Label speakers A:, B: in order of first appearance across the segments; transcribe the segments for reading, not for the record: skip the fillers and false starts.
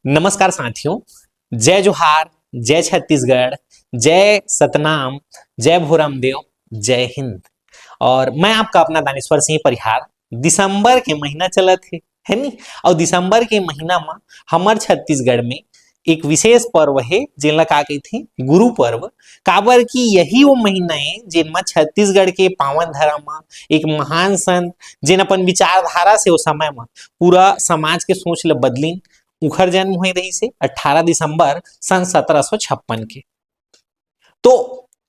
A: नमस्कार साथियों, जय जोहार, जय छत्तीसगढ़, जय सतनाम, जय भोरामदेव, जय हिंद। और मैं आपका अपना दानेश्वर सिंह परिहार। दिसंबर के महीना चलत है नी। और दिसंबर के महीना में हमार छत्तीसगढ़ में एक विशेष पर्व है जिनला का कहथे गुरु पर्व। काबर की यही वो महीना है जिनमा छत्तीसगढ़ के पावन धर्म में एक महान संत जिन अपन विचारधारा से उस समय में पूरा समाज के सोच ल बदलिन। उखर जन्म हुए रही से 18 दिसंबर सन 1756 के। तो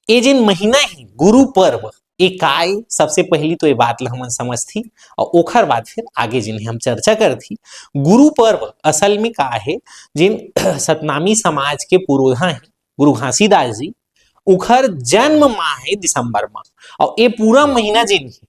A: ये जिन महीना ही गुरु पर्व एक काय सबसे पहली तो ये बात ला हमन समझ थी और ओखर बाद फिर आगे जिन्हें हम चर्चा कर थी। गुरु पर्व असल में का है जिन सतनामी समाज के पुरोधा है गुरु घासीदास जी, उखर जन्म माह है दिसंबर माह। और ये पूरा महीना जिन है,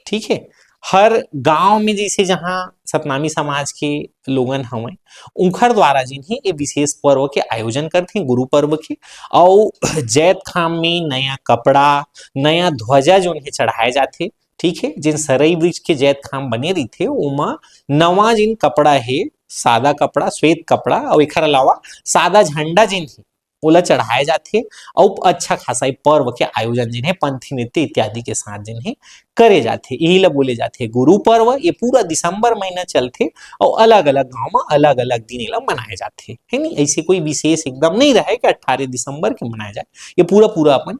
A: ठीक है, हर गांव में जैसे जहां सतनामी समाज के लोगन हवे उनकर द्वारा जिन्हें ये विशेष पर्व के आयोजन करते हैं गुरु पर्व के। और जैत खाम में नया कपड़ा, नया ध्वजा जो उन्हें चढ़ाए जाते, ठीक है, जिन सरई वृक्ष के जैत खाम बने रही थे उमा नवा जिन कपड़ा है, सादा कपड़ा, श्वेत कपड़ा और एक अलावा सादा झंडा जिन है ओला चढ़ाए जाते। और अच्छा खासा पर्व के आयोजन जिन्हें पंथी नृत्य इत्यादि के साथ जिन्हें करे जाते, यही ला बोले जाते गुरु पर्व। ये पूरा दिसंबर महीना चलते और अलग अलग गांव में अलग अलग दिन ला मनाए जाते है नी। ऐसे कोई विशेष एकदम नहीं रहे कि 18 दिसंबर के मनाया जाए, ये पूरा पूरा अपन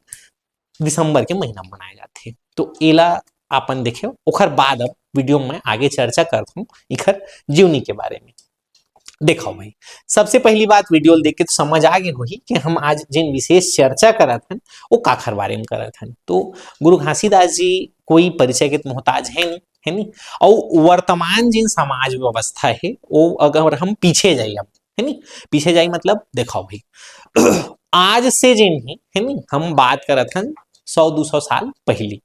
A: दिसंबर के महीना मनाए जाते। तो एला अपन देखे ओखर बाद अब वीडियो में आगे चर्चा करता हूँ इखर जीवनी के बारे में। देखो भाई, सबसे पहली बात वीडियो देख के तो समझ आ गई होगी कि हम आज जिन विशेष चर्चा करत हन वो काखर बारे में करत हन। तो गुरु घासीदास जी कोई परिचय के मोहताज है नहीं, है नहीं। और वर्तमान जिन समाज व्यवस्था है वो अगर हम पीछे जाइए अब, है नहीं, पीछे जाइए मतलब देखो भाई आज से जिन है नहीं हम बात करत हन 100-200 साल पहली।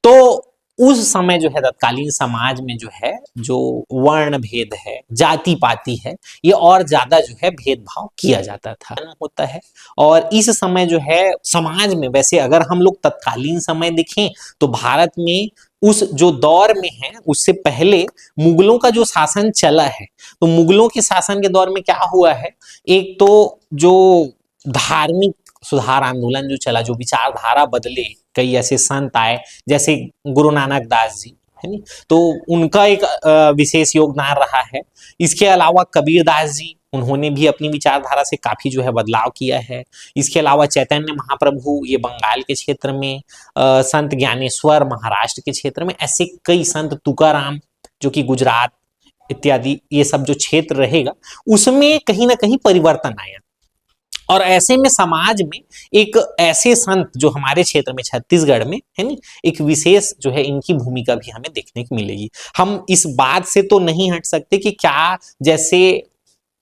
A: तो उस समय जो है तत्कालीन समाज में जो है जो वर्ण भेद है, जाति पाति है, ये और ज्यादा जो है भेदभाव किया जाता था होता है। और इस समय जो है समाज में, वैसे अगर हम लोग तत्कालीन समय देखें तो भारत में उस जो दौर में है उससे पहले मुगलों का जो शासन चला है, तो मुगलों के शासन के दौर में क्या हुआ है, एक तो जो धार्मिक सुधार आंदोलन जो चला, जो विचारधारा बदले, कई ऐसे संत आए जैसे गुरु नानक दास जी, है नी, तो उनका एक विशेष योगदान रहा है। इसके अलावा कबीर दास जी, उन्होंने भी अपनी विचारधारा से काफी जो है बदलाव किया है। इसके अलावा चैतन्य महाप्रभु ये बंगाल के क्षेत्र में, संत ज्ञानेश्वर महाराष्ट्र के क्षेत्र में, ऐसे कई संत, तुकाराम जो कि गुजरात इत्यादि, ये सब जो क्षेत्र रहेगा उसमें कहीं ना कहीं परिवर्तन आया। और ऐसे में समाज में एक ऐसे संत जो हमारे क्षेत्र में छत्तीसगढ़ में है नी, एक विशेष जो है इनकी भूमिका भी हमें देखने को मिलेगी। हम इस बात से तो नहीं हट सकते कि क्या जैसे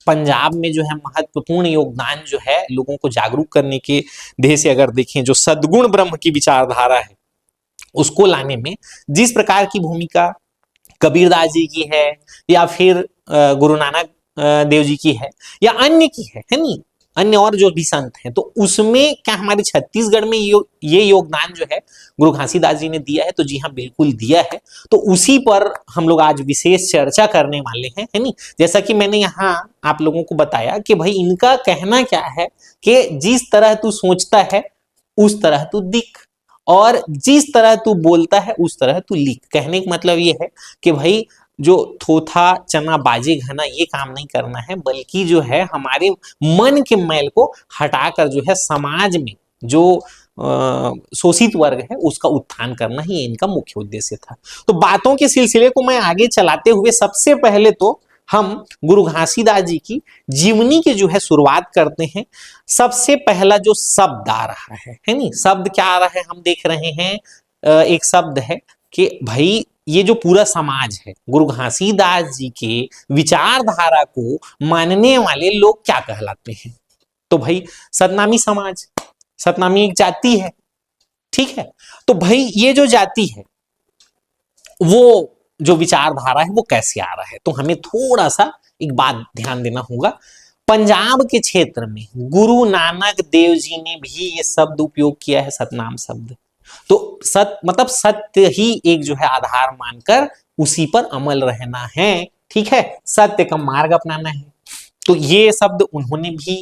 A: पंजाब में जो है महत्वपूर्ण योगदान जो है लोगों को जागरूक करने के देह से अगर देखें, जो सद्गुण ब्रह्म की विचारधारा है उसको लाने में जिस प्रकार की भूमिका कबीरदास जी की है या फिर गुरु नानक देव जी की है या अन्य की है नी, अन्य और जो भी संत हैं, तो उसमें क्या हमारे छत्तीसगढ़ में ये योगदान जो है गुरु घासीदास जी ने दिया है? तो जी हाँ, बिल्कुल दिया है। तो उसी पर हम लोग आज विशेष चर्चा करने वाले हैं, है नी। जैसा कि मैंने यहाँ आप लोगों को बताया कि भाई इनका कहना क्या है कि जिस तरह तू सोचता है उस तरह तू दिख, और जिस तरह तू बोलता है उस तरह तू लिख। कहने का मतलब ये है कि भाई जो थोथा चना बाजे घना ये काम नहीं करना है, बल्कि जो है हमारे मन के मैल को हटाकर जो है समाज में जो शोषित वर्ग है उसका उत्थान करना ही इनका मुख्य उद्देश्य था। तो बातों के सिलसिले को मैं आगे चलाते हुए सबसे पहले तो हम गुरु घासीदास जी की जीवनी की जो है शुरुआत करते हैं। सबसे पहला जो शब्द आ रहा है नी, शब्द क्या आ रहा है हम देख रहे हैं, एक शब्द है कि भाई ये जो पूरा समाज है गुरु घासीदास जी के विचारधारा को मानने वाले लोग क्या कहलाते हैं? तो भाई सतनामी समाज, सतनामी एक जाति है, ठीक है। तो भाई ये जो जाति है वो जो विचारधारा है वो कैसे आ रहा है, तो हमें थोड़ा सा एक बात ध्यान देना होगा। पंजाब के क्षेत्र में गुरु नानक देव जी ने भी ये शब्द उपयोग किया है, सतनाम शब्द। तो सत मतलब सत्य ही एक जो है आधार मानकर उसी पर अमल रहना है, ठीक है, सत्य का मार्ग अपनाना है। तो ये शब्द उन्होंने भी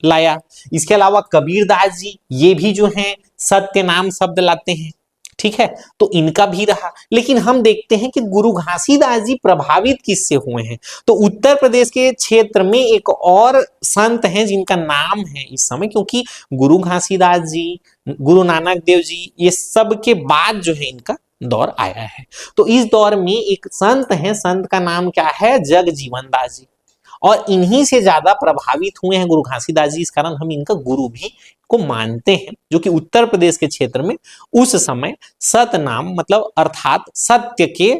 A: लाया। इसके अलावा कबीरदास जी ये भी जो है सत्य नाम शब्द लाते हैं, ठीक है, तो इनका भी रहा। लेकिन हम देखते हैं कि गुरु घासीदास जी प्रभावित किससे हुए हैं, तो उत्तर प्रदेश के क्षेत्र में एक और संत हैं जिनका नाम है इस समय, क्योंकि गुरु घासीदास जी, गुरु नानक देव जी, ये सब के बाद जो है इनका दौर आया है। तो इस दौर में एक संत है, संत का नाम क्या है, जगजीवन दास जी, और इन्हीं से ज्यादा प्रभावित हुए हैं गुरु घासीदास जी, इस कारण हम इनका गुरु भी को मानते हैं, जो कि उत्तर प्रदेश के क्षेत्र में उस समय सतनाम मतलब अर्थात सत्य के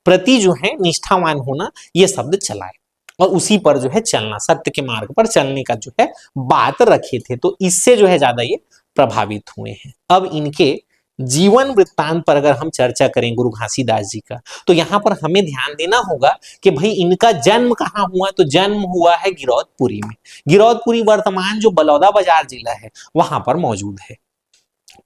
A: प्रति जो है निष्ठावान होना, ये शब्द चलाए और उसी पर जो है चलना, सत्य के मार्ग पर चलने का जो है बात रखे थे। तो इससे जो है ज्यादा ये प्रभावित हुए हैं। अब इनके जीवन वृत्तांत पर अगर हम चर्चा करें गुरु घासीदास जी का, तो यहां पर हमें ध्यान देना होगा कि भाई इनका जन्म कहाँ हुआ, तो जन्म हुआ है गिरौदपुरी में। गिरौदपुरी वर्तमान जो बलौदाबाजार जिला है वहां पर मौजूद है,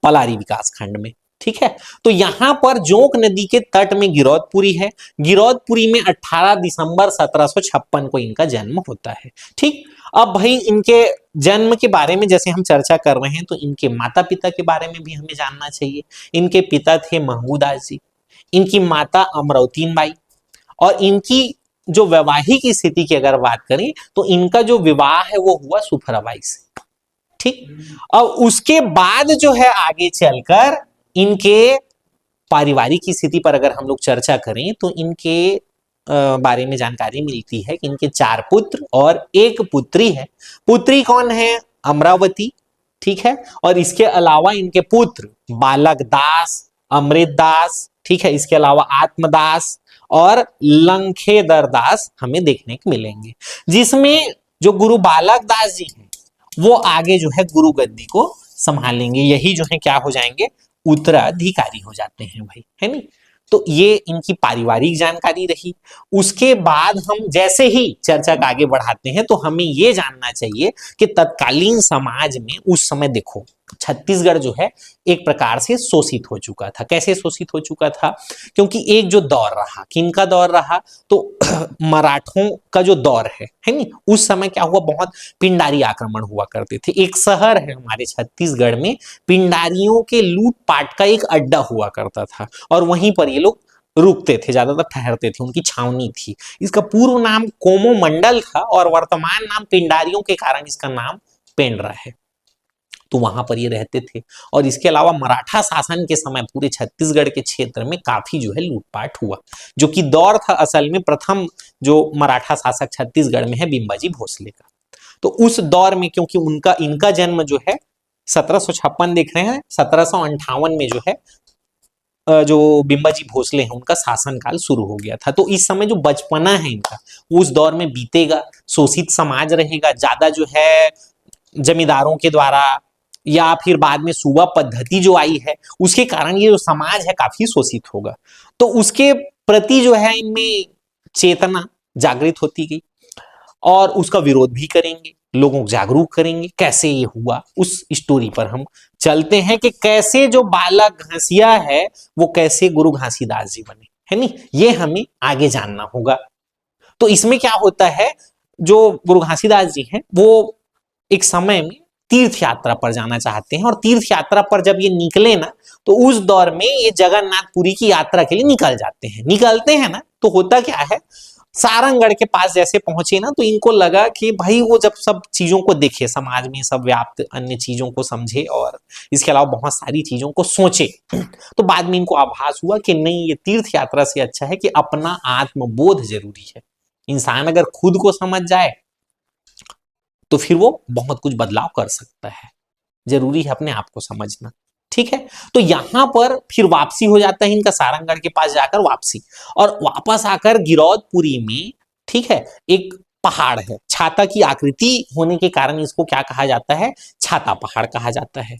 A: पलारी विकास खंड में, ठीक है। तो यहां पर जोंक नदी के तट में गिरौदपुरी है। गिरौदपुरी में 18 दिसंबर 1756 को इनका जन्म होता है, ठीक। अब भाई इनके जन्म के बारे में जैसे हम चर्चा कर रहे हैं, तो इनके माता पिता के बारे में भी हमें जानना चाहिए। इनके पिता थे महमूदास जी, इनकी माता अमरौतीन बाई, और इनकी जो वैवाहिक स्थिति की अगर बात करें तो इनका जो विवाह है वो हुआ सुफराबाई से, ठीक। अब उसके बाद जो है आगे चलकर इनके पारिवारिक स्थिति पर अगर हम लोग चर्चा करें तो इनके बारे में जानकारी मिलती है कि इनके 4 पुत्र और 1 पुत्री है। पुत्री कौन है, अमरावती, ठीक है, और इसके अलावा इनके पुत्र बालक दास, अमृत दास, ठीक है, इसके अलावा आत्मदास और लंखेदर दास हमें देखने को मिलेंगे, जिसमें जो गुरु बालक दास जी हैं वो आगे जो है गुरु गद्दी को संभालेंगे, यही जो है क्या हो जाएंगे, उत्तराधिकारी हो जाते हैं भाई, है नहीं। तो ये इनकी पारिवारिक जानकारी रही। उसके बाद हम जैसे ही चर्चा का आगे बढ़ाते हैं तो हमें ये जानना चाहिए कि तत्कालीन समाज में उस समय देखो छत्तीसगढ़ जो है एक प्रकार से शोषित हो चुका था। कैसे शोषित हो चुका था, क्योंकि एक जो दौर रहा, किनका दौर रहा, तो मराठों का जो दौर है नहीं, उस समय क्या हुआ, बहुत पिंडारी आक्रमण हुआ करते थे। एक शहर है हमारे छत्तीसगढ़ में, पिंडारियों के लूटपाट का एक अड्डा हुआ करता था और वहीं पर ये लोग रुकते थे, ज्यादातर ठहरते थे, उनकी छावनी थी। इसका पूर्व नाम कोमोमंडल था और वर्तमान नाम पिंडारियों के कारण इसका नाम पेंड्रा है। तो वहां पर ये रहते थे। और इसके अलावा मराठा शासन के समय पूरे छत्तीसगढ़ के क्षेत्र में काफी जो है लूटपाट हुआ, जो कि दौर था असल में प्रथम जो मराठा शासक छत्तीसगढ़ में है बिंबाजी भोसले का। तो उस दौर में क्योंकि इनका जन्म जो है 1756 देख रहे हैं, 1758 में जो है जो बिंबाजी भोसले हैं उनका शासनकाल शुरू हो गया था। तो इस समय जो बचपना है इनका उस दौर में बीतेगा, शोषित समाज रहेगा, ज्यादा जो है जमींदारों के द्वारा या फिर बाद में सूबा पद्धति जो आई है उसके कारण ये जो समाज है काफी शोषित होगा। तो उसके प्रति जो है इनमें चेतना जागृत होती गई और उसका विरोध भी करेंगे, लोगों को जागरूक करेंगे। कैसे ये हुआ उस स्टोरी पर हम चलते हैं कि कैसे जो बालक घासिया है वो कैसे गुरु घासीदास जी बने, है नहीं, ये हमें आगे जानना होगा। तो इसमें क्या होता है, जो गुरु घासीदास जी हैं वो एक समय में तीर्थ यात्रा पर जाना चाहते हैं और तीर्थ यात्रा पर जब ये निकले ना तो उस दौर में ये जगन्नाथपुरी की यात्रा के लिए निकलते हैं ना, तो होता क्या है, सारंगगढ़ के पास जैसे पहुंचे ना तो इनको लगा कि भाई वो जब सब चीजों को देखे, समाज में सब व्याप्त अन्य चीजों को समझे और इसके अलावा बहुत सारी चीजों को सोचे, तो बाद में इनको आभास हुआ कि नहीं, ये तीर्थ यात्रा से अच्छा है कि अपना आत्मबोध जरूरी है। इंसान अगर खुद को समझ जाए तो फिर वो बहुत कुछ बदलाव कर सकता है, जरूरी है अपने आप को समझना, ठीक है। तो यहां पर फिर वापसी हो जाता है इनका, सारंगगढ़ के पास जाकर वापसी, और वापस आकर गिरौदपुरी में, ठीक है, एक पहाड़ है, छाता की आकृति होने के कारण इसको क्या कहा जाता है, छाता पहाड़ कहा जाता है।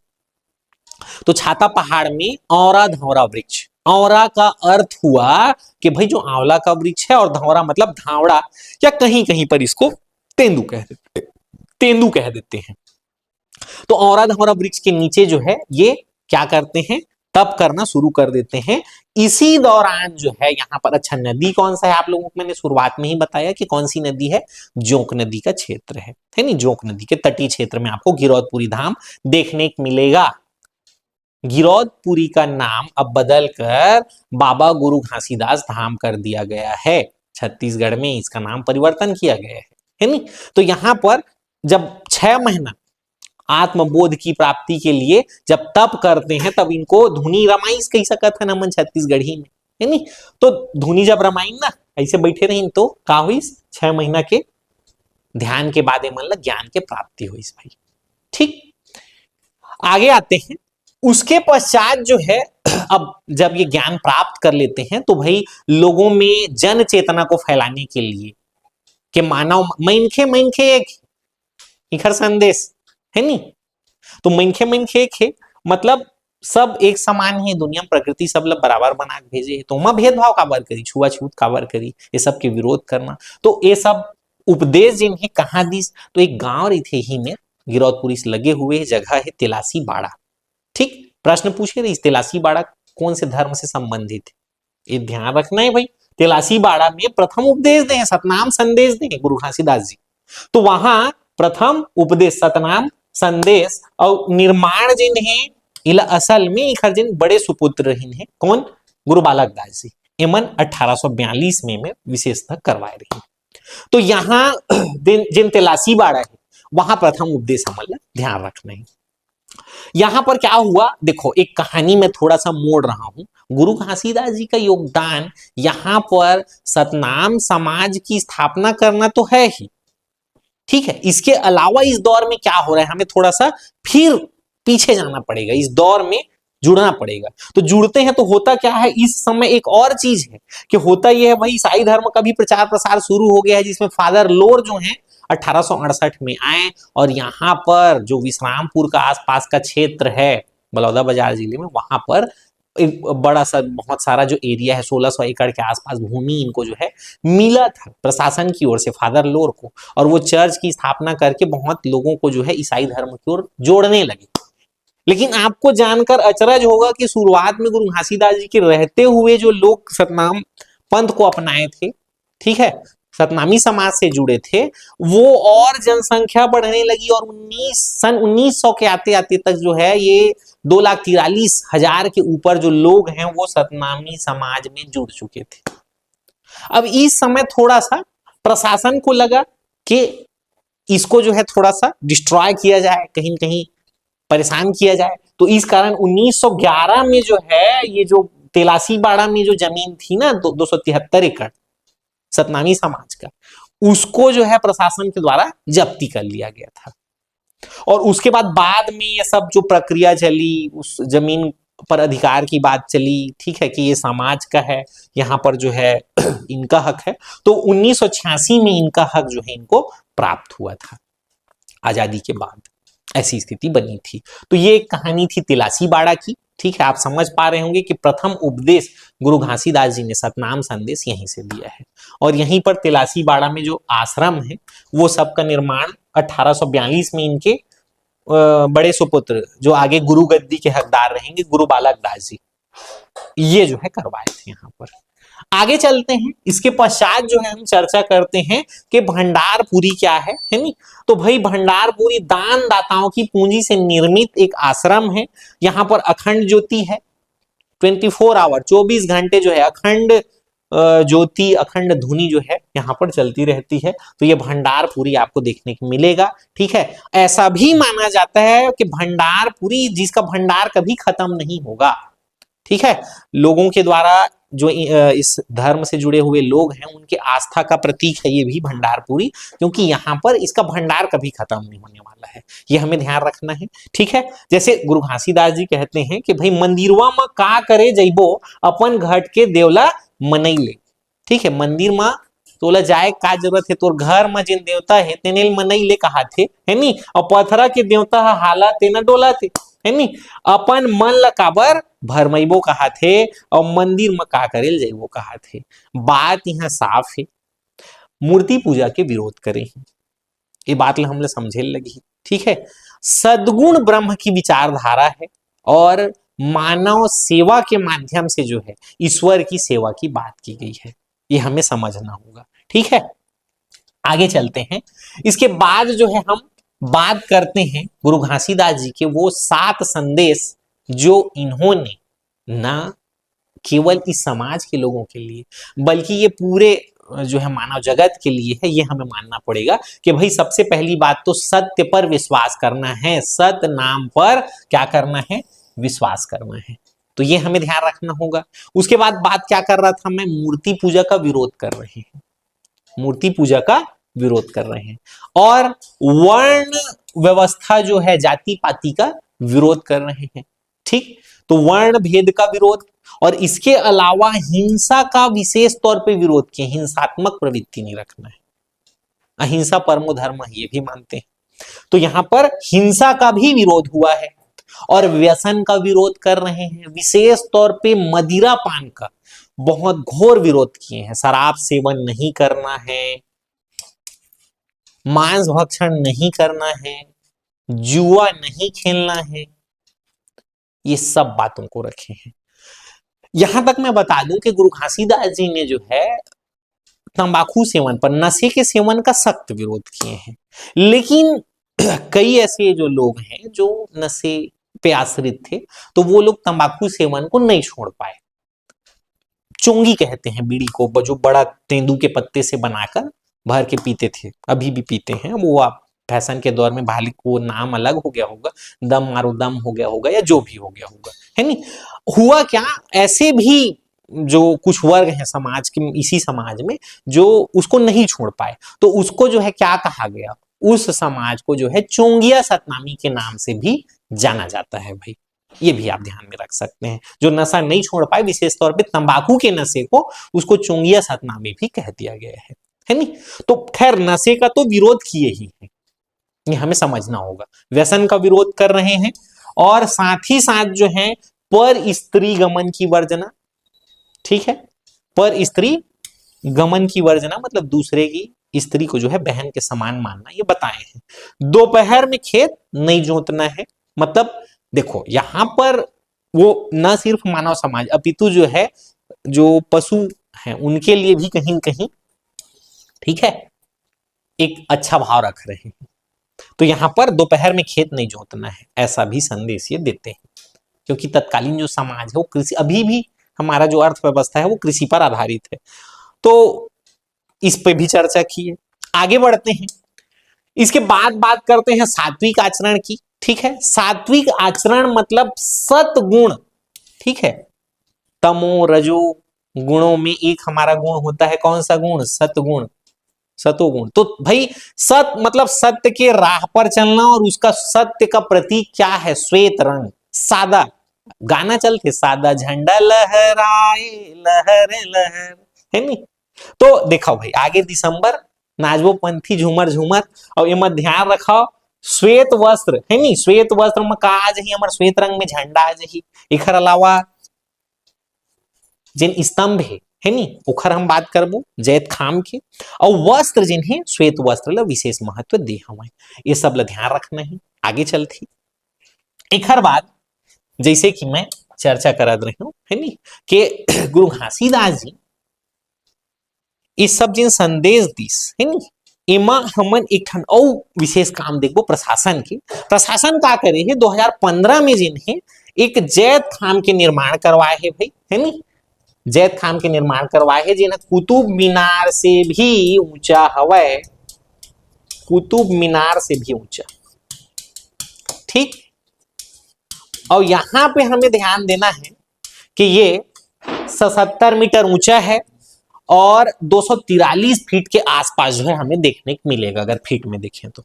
A: तो छाता पहाड़ में औरा धौरा वृक्ष, औरा का अर्थ हुआ कि भाई जो आंवला का वृक्ष है, और धौरा मतलब धावड़ा, या कहीं कहीं पर इसको तेंदू कह देते हैं। तो औरा धौरा वृक्ष के नीचे जो है ये क्या करते हैं, तप करना शुरू कर देते हैं। इसी दौरान जो है यहाँ पर, अच्छा नदी कौन सा है आप लोगों को मैंने शुरुआत में ही बताया कि कौन सी नदी है, जोंक नदी का क्षेत्र है नहीं, जोंक नदी के तटीय क्षेत्र में आपको गिरौदपुरी धाम देखने को मिलेगा। गिरौदपुरी का नाम अब बदलकर बाबा गुरु घासीदास धाम कर दिया गया है। छत्तीसगढ़ में इसका नाम परिवर्तन किया गया है नहीं। तो यहां पर जब 6 महीना आत्मबोध की प्राप्ति के लिए जब तप करते हैं, तब इनको धुनी रमाइस कही सकत है नमन छत्तीसगढ़ी में, है नहीं। तो धुनी जब रमाइन ना, ऐसे बैठे रही तो का हुई, 6 महीना के ध्यान के बाद मन ज्ञान के प्राप्ति हुई भाई। ठीक, आगे आते हैं। उसके पश्चात जो है, अब जब ये ज्ञान प्राप्त कर लेते हैं तो भाई लोगों में जन चेतना को फैलाने के लिए कि मानव मनखे मनखे एक इखर संदेश है नी। तो मनखे मनखे एक है, मतलब सब एक समान है दुनिया में, प्रकृति सब लोग बराबर बना के भेजे है, तो वहां भेदभाव काबर करी, छुआछूत काबर करी, ये सब के विरोध करना। तो ये सब उपदेश जिन्हें कहाँ दिस, तो एक गांव रही थे ही में गिरौदपुरी से लगे हुए जगह है तेलासी बाड़ा। ठीक, प्रश्न पूछे रही तेलासी बाड़ा कौन से धर्म से संबंधित है, ये ध्यान रखना है भाई। तेलासी बाड़ा में प्रथम उपदेश दे, सतनाम संदेश दे गुरु घासीदास जी। तो वहां प्रथम उपदेश सतनाम संदेश और निर्माण जिन है इला असल में इखर जिन बड़े सुपुत्र रहीन है कौन, गुरु बालक दास जी। एमन 1842 में विशेषतः करवाए रही। तो यहाँ जिन तेलासी बाड़ा है वहां प्रथम उपदेश हमला ध्यान रखना है। यहां पर क्या हुआ देखो, एक कहानी में थोड़ा सा मोड़ रहा हूं। गुरु घासीदास जी का योगदान यहां पर सतनाम समाज की स्थापना करना तो है ही, ठीक है। इसके अलावा इस दौर में क्या हो रहा है, हमें थोड़ा सा फिर पीछे जाना पड़ेगा, इस दौर में जुड़ना पड़ेगा। तो जुड़ते हैं तो होता क्या है, इस समय एक और चीज है कि होता यह है भाई, ईसाई धर्म का भी प्रचार प्रसार शुरू हो गया है, जिसमें फादर लोर जो है 1868 में आए और यहाँ पर जो विश्रामपुर का आसपास का क्षेत्र है बलौदा बाजार जिले में, वहां पर एक बड़ा सा बहुत सारा जो एरिया है 1600 एकड़ के आसपास भूमि इनको जो है मिला था प्रशासन की ओर से फादर लोर को, और वो चर्च की स्थापना करके बहुत लोगों को जो है ईसाई धर्म की ओर जोड़ने लगे। लेकिन आपको जानकर अचरज होगा कि शुरुआत में गुरु घासीदास जी के रहते हुए जो लोग सतनाम पंथ को अपनाए थे, ठीक है, सतनामी समाज से जुड़े थे, वो और जनसंख्या बढ़ने लगी और सन 1900 के आते आते तक जो है ये 2,43,000 के ऊपर जो लोग हैं वो सतनामी समाज में जुड़ चुके थे। अब इस समय थोड़ा सा प्रशासन को लगा कि इसको जो है थोड़ा सा डिस्ट्रॉय किया जाए, कहीं कहीं परेशान किया जाए। तो इस कारण 1911 में जो है ये जो तेलासी बाड़ा में जो जमीन थी ना 273 एकड़ सतनामी समाज का, उसको जो है प्रशासन के द्वारा जब्ती कर लिया गया था। और उसके बाद में ये सब जो प्रक्रिया चली, उस जमीन पर अधिकार की बात चली, ठीक है, कि ये समाज का है, यहाँ पर जो है इनका हक है। तो 1986 में इनका हक जो है इनको प्राप्त हुआ था आजादी के बाद, ऐसी स्थिति बनी थी। तो ये एक कहानी थी तेलासी बाड़ा की, ठीक है। आप समझ पा रहे होंगे कि प्रथम उपदेश गुरु घासीदास जी ने सतनाम संदेश यहीं से दिया है। और यहीं पर तेलासी बाड़ा में जो आश्रम है वो सबका निर्माण 1842 में इनके बड़े सुपुत्र जो आगे गुरु गद्दी के हकदार रहेंगे गुरु बालक दास जी, ये जो है करवाए थे। यहाँ पर आगे चलते हैं, इसके पश्चात जो है हम चर्चा करते हैं कि भंडारपुरी क्या है नहीं। तो भाई भंडारपुरी दान दाताओं की पूंजी से निर्मित एक आश्रम है। यहाँ पर अखंड ज्योति है, 24 आवर 24 घंटे जो है अखंड ज्योति, अखंड धुनी जो है यहाँ पर चलती रहती है। तो ये भंडारपुरी आपको देखने को मिलेगा, ठीक है। ऐसा भी माना जाता है कि भंडारपुरी जिसका भंडार कभी खत्म नहीं होगा, ठीक है। लोगों के द्वारा जो इस धर्म से जुड़े हुए लोग हैं उनके आस्था का प्रतीक है ये भी भंडारपुरी, क्योंकि यहाँ पर इसका भंडार कभी खत्म नहीं होने वाला है, ये हमें ध्यान रखना है, ठीक है। जैसे गुरु घासीदास जी कहते हैं कि भाई मंदिरवा में का करे जइबो अपन घट के देवला मनई ले, ठीक है। मंदिर में तोला जाए का जरूरत है, तोर घर में जिन देवता है तेने मनई ले कहा थे, है नी। और पथरा के देवता हाला तेना डोला थे, है नी। अपन मन ला काबर भरमइबो कहा थे और मंदिर में का करेल जाइबो कहा थे। बात यहाँ साफ है, मूर्ति पूजा के विरोध करें, ये बात हम समझे लगी, ठीक है। सद्गुण ब्रह्म की विचारधारा है और मानव सेवा के माध्यम से जो है ईश्वर की सेवा की बात की गई है, ये हमें समझना होगा। ठीक है, आगे चलते हैं। इसके बाद जो है हम बात करते हैं गुरु घासीदास जी के वो 7 संदेश जो इन्होंने ना केवल इस समाज के लोगों के लिए बल्कि ये पूरे जो है मानव जगत के लिए है, ये हमें मानना पड़ेगा कि भाई सबसे पहली बात तो सत्य पर विश्वास करना है, सत्य नाम पर क्या करना है, विश्वास करना है। तो ये हमें ध्यान रखना होगा। उसके बाद बात क्या कर रहा था मैं, मूर्ति पूजा का विरोध कर रहे हैं, मूर्ति पूजा का विरोध कर रहे हैं, और वर्ण व्यवस्था जो है जाति पाति का विरोध कर रहे हैं। ठीक, तो वर्ण भेद का विरोध, और इसके अलावा हिंसा का विशेष तौर पे विरोध किए, हिंसात्मक प्रवृत्ति नहीं रखना है, अहिंसा परमो धर्म ये भी मानते हैं। तो यहां पर हिंसा का भी विरोध हुआ है, और व्यसन का विरोध कर रहे हैं, विशेष तौर पे मदिरा पान का बहुत घोर विरोध किए हैं। शराब सेवन नहीं करना है, मांस भक्षण नहीं करना है, जुआ नहीं खेलना है, ये सब बातों को रखे हैं। यहां तक मैं बता दूं कि गुरु घासीदास जी ने जो है तंबाकू सेवन पर, नशे के सेवन का सख्त विरोध किए हैं, लेकिन कई ऐसे जो लोग हैं जो नशे पे आश्रित थे, तो वो लोग तंबाकू सेवन को नहीं छोड़ पाए। चोंगी कहते हैं बीड़ी को, जो बड़ा तेंदू के पत्ते से बनाकर भर के पीते थे, अभी भी पीते हैं वो। आप फैशन के दौर में भाली को नाम अलग हो गया होगा, दम मारो दम हो गया होगा, या जो भी हो गया होगा, है नहीं। हुआ क्या, ऐसे भी जो कुछ वर्ग हैं समाज के, इसी समाज में, जो उसको नहीं छोड़ पाए, तो उसको जो है क्या कहा गया, उस समाज को जो है चोंगिया सतनामी के नाम से भी जाना जाता है भाई। ये भी आप ध्यान में रख सकते हैं, जो नशा नहीं छोड़ पाए, विशेष तौर पे तंबाकू के नशे को, उसको चोंगिया सतनामी भी कह दिया गया है नहीं। तो खैर नशे का तो विरोध किए ही है, ये हमें समझना होगा। व्यसन का विरोध कर रहे हैं, और साथ ही साथ जो है पर स्त्री गमन की वर्जना। ठीक है, पर स्त्री गमन की वर्जना मतलब दूसरे की स्त्री को जो है बहन के समान मानना, ये बताए हैं। दोपहर में खेत नहीं जोतना है, मतलब देखो यहां पर वो न सिर्फ मानव समाज अपितु जो है जो पशु हैं उनके लिए भी कहीं कहीं, ठीक है, एक अच्छा भाव रख रहे हैं। तो यहां पर दोपहर में खेत नहीं जोतना है, ऐसा भी संदेश ये देते हैं, क्योंकि तत्कालीन जो समाज है वो कृषि, अभी भी हमारा जो अर्थव्यवस्था है वो कृषि पर आधारित है। तो इस पे भी चर्चा की है। आगे बढ़ते हैं, इसके बाद बात करते हैं सात्विक आचरण की। ठीक है, सात्विक आचरण मतलब सतगुण। ठीक है, तमो रजो गुणों में एक हमारा गुण होता है, कौन सा गुण, सतगुण, सतोगुण। तो भाई सत मतलब सत्य के राह पर चलना, और उसका सत्य का प्रतीक क्या है, श्वेत रंग, सादा। गाना चलते, सादा झंडा लहराए लहर लहर, है नहीं। तो देखो भाई आगे दिसंबर नाचबो पंथी झूमर झूमर, और ये मत ध्यान रखो श्वेत वस्त्र, है नहीं, श्वेत वस्त्र में का आज ही हमारे श्वेत रंग में झंडा आज ही। एकर अलावा जिन स्तंभ है नहीं, ओखर हम बात करबो जैत खाम के, और वस्त्र जिन है श्वेत वस्त्र ला विशेष महत्व दे हमें, ये सब ला ध्यान रखना है। आगे चलती एकर बाद जैसे कि मैं चर्चा करत रही हूँ, है नहीं, कि गुरु घासीदास जी इस सब जिन संदेश दिस, है नहीं, एमा हमन एक ठन और विशेष काम देखबो प्रशासन के। प्रशासन का करे है 2015 में जिन है एक जैत खाम के निर्माण करवाए है भाई, है नहीं, जैत खाम के निर्माण करवाए है, जिन्हें कुतुब मीनार से भी ऊंचा हवय, कुतुब मीनार से भी ऊंचा। ठीक, और यहां पे हमें ध्यान देना है कि ये 77 मीटर ऊंचा है, और 243 फीट के आसपास जो है हमें देखने को मिलेगा अगर फीट में देखें तो।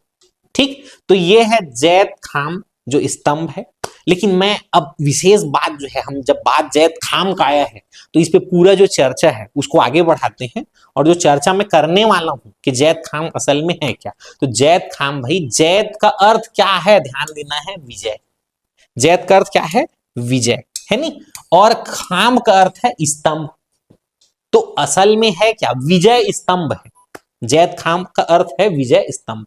A: ठीक, तो ये है जैत खाम जो स्तंभ है। लेकिन मैं अब विशेष बात जो है, हम जब बात जैत खाम का आया है तो इस पे पूरा जो चर्चा है उसको आगे बढ़ाते हैं, और जो चर्चा मैं करने वाला हूं कि जैत खाम असल में है क्या, तो जैत खाम भाई, जैत का अर्थ क्या है, ध्यान देना है, विजय। जैत का अर्थ क्या है, विजय, है नहीं, और खाम का अर्थ है स्तंभ। तो असल में है क्या, विजय स्तंभ है। जैत खाम का अर्थ है विजय स्तंभ।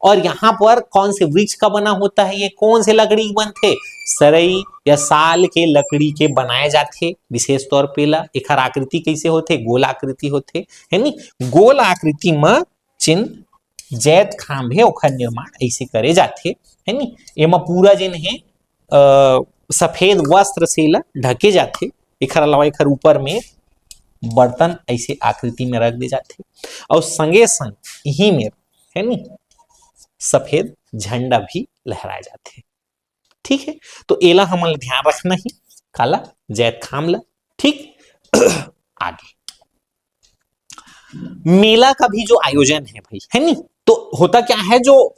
A: और यहाँ पर कौन से वृक्ष का बना होता है, ये कौन से लकड़ी के बनते, सरई या साल के लकड़ी के बनाए जाते। विशेष तौर पे ला एखर आकृति कैसे होते, गोल आकृति होते है नी, गोल आकृति में चिन्ह जैत खाम है ओखर निर्माण ऐसे करे जाते है नी। एमा पूरा जिन है सफेद वस्त्र से ला ढके जाते। एखर अलावा एखर ऊपर में बर्तन ऐसे आकृति में रख दे जाते और संगे संग यही में है नी सफेद झंडा भी लहराए जाते। ठीक है, तो एला हमन ध्यान रखना ही काला जैत खाम ला। ठीक आगे मेला का भी जो आयोजन है भाई है नी, तो होता क्या है, जो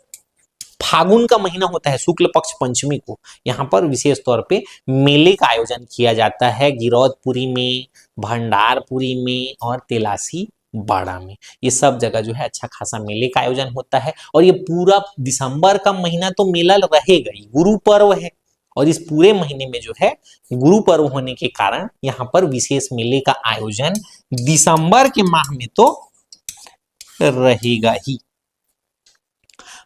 A: फागुन का महीना होता है शुक्ल पक्ष पंचमी को यहाँ पर विशेष तौर पे मेले का आयोजन किया जाता है। गिरौदपुरी में, भंडारपुरी में और तेलासी बाड़ा में, ये सब जगह जो है अच्छा खासा मेले का आयोजन होता है। और ये पूरा दिसंबर का महीना तो मेला रहेगा ही, गुरु पर्व है और इस पूरे महीने में जो है गुरु पर्व होने के कारण यहाँ पर विशेष मेले का आयोजन दिसंबर के माह में तो रहेगा ही।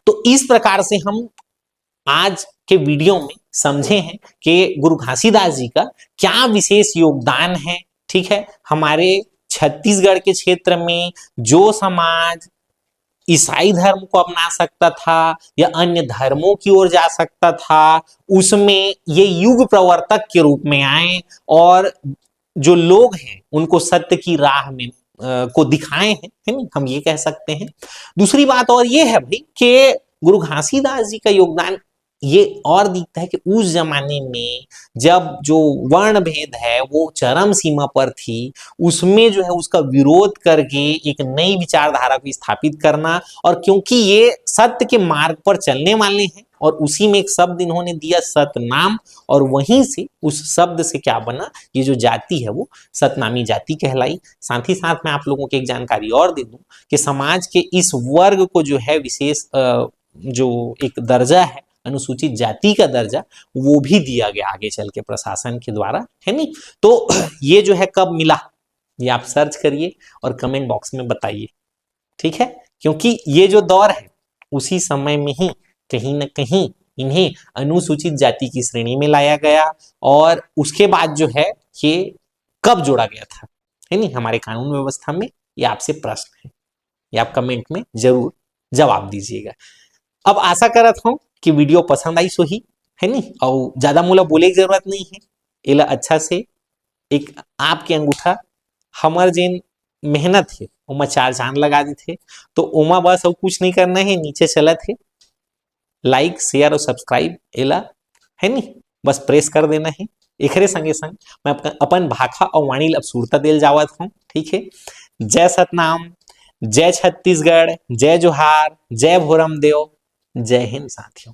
A: तो इस प्रकार से हम आज के वीडियो में समझे हैं कि गुरु घासीदास जी का क्या विशेष योगदान है। ठीक है, हमारे छत्तीसगढ़ के क्षेत्र में जो समाज ईसाई धर्म को अपना सकता था या अन्य धर्मों की ओर जा सकता था, उसमें ये युग प्रवर्तक के रूप में आए और जो लोग हैं उनको सत्य की राह में को दिखाए हैं, है ना, हम ये कह सकते हैं। दूसरी बात और ये है भाई कि गुरु घासीदास जी का योगदान ये और दिखता है कि उस जमाने में जब जो वर्ण भेद है वो चरम सीमा पर थी, उसमें जो है उसका विरोध करके एक नई विचारधारा को स्थापित करना, और क्योंकि ये सत्य के मार्ग पर चलने वाले हैं और उसी में एक शब्द इन्होंने दिया सतनाम, और वहीं से उस शब्द से क्या बना, ये जो जाति है वो सतनामी जाति कहलाई। साथ ही साथ मैं आप लोगों को एक जानकारी और दे दूं कि समाज के इस वर्ग को जो है विशेष जो एक दर्जा है, अनुसूचित जाति का दर्जा, वो भी दिया गया आगे चल के प्रशासन के द्वारा, है नहीं। तो ये जो है कब मिला, ये आप सर्च करिए और कमेंट बॉक्स में बताइए। ठीक है, क्योंकि ये जो दौर है उसी समय में ही कहीं ना कहीं इन्हें अनुसूचित जाति की श्रेणी में लाया गया, और उसके बाद जो है ये कब जोड़ा गया था, है नहीं, हमारे कानून व्यवस्था में। ये आपसे प्रश्न है, ये आप कमेंट में जरूर जवाब दीजिएगा। अब आशा कर रहा हूं कि वीडियो पसंद आई, सो ही है नहीं, और ज्यादा मोला बोले की जरूरत नहीं है। एला अच्छा से एक आपके अंगूठा हमार जिन मेहनत है उमा 4 चांद लगा दी थे, तो उमा बस और कुछ नहीं करना है, नीचे चला थे लाइक शेयर और सब्सक्राइब एला, है नहीं, बस प्रेस कर देना है। एकरे संगे संग मैं अपन भाखा और वाणी अब सुरता देल जावत हूँ। ठीक है, जय सतनाम, जय छत्तीसगढ़, जय जोहार, जय भोरमदेव, जय हिंद साथियों।